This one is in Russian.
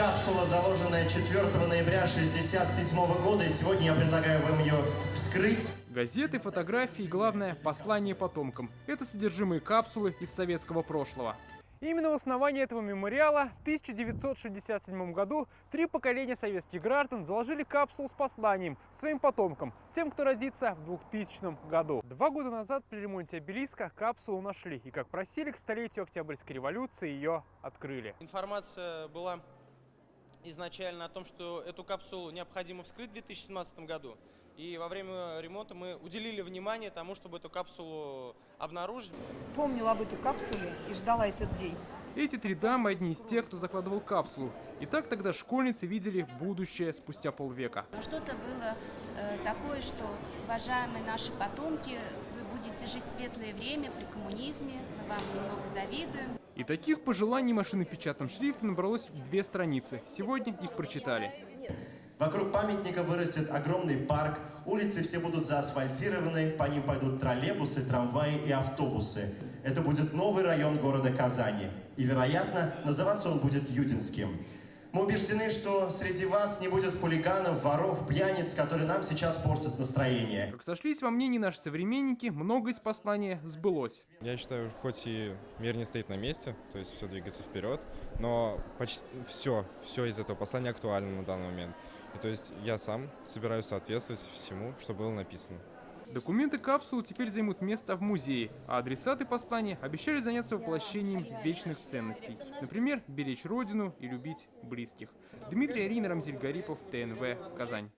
капсула, заложенная 4 ноября 1967 года, и сегодня я предлагаю вам ее вскрыть. Газеты, фотографии и, главное, послание потомкам. Это содержимое капсулы из советского прошлого. Именно в основании этого мемориала в 1967 году 3 поколения советских граждан заложили капсулу с посланием своим потомкам, тем, кто родится в 2000 году. 2 года назад при ремонте обелиска капсулу нашли и, как просили, к столетию Октябрьской революции ее открыли. Информация была изначально о том, что эту капсулу необходимо вскрыть в 2017 году. И во время ремонта мы уделили внимание тому, чтобы эту капсулу обнаружить. Помнила об этой капсуле и ждала этот день. Эти 3 дамы – одни из тех, кто закладывал капсулу. И так тогда школьницы видели будущее спустя полвека. Что-то было такое, что, уважаемые наши потомки, вы будете жить в светлое время при коммунизме, мы вам немного завидуем. И таких пожеланий машинопечатным шрифтом набралось 2 страницы. Сегодня их прочитали. Вокруг памятника вырастет огромный парк, улицы все будут заасфальтированы, по ним пойдут троллейбусы, трамваи и автобусы. Это будет новый район города Казани. И, вероятно, называться он будет Юдинским. Мы убеждены, что среди вас не будет хулиганов, воров, пьяниц, которые нам сейчас портят настроение. Как сошлись во мнении наши современники, многое из послания сбылось. Я считаю, хоть и мир не стоит на месте, то есть все двигается вперед, но почти все из этого послания актуально на данный момент. И то есть я сам собираюсь соответствовать всему, что было написано. Документы капсулы теперь займут место в музее, а адресаты послания обещали заняться воплощением вечных ценностей. Например, беречь родину и любить близких. Дмитрий Арин, Рамзиль Гарипов, ТНВ, Казань.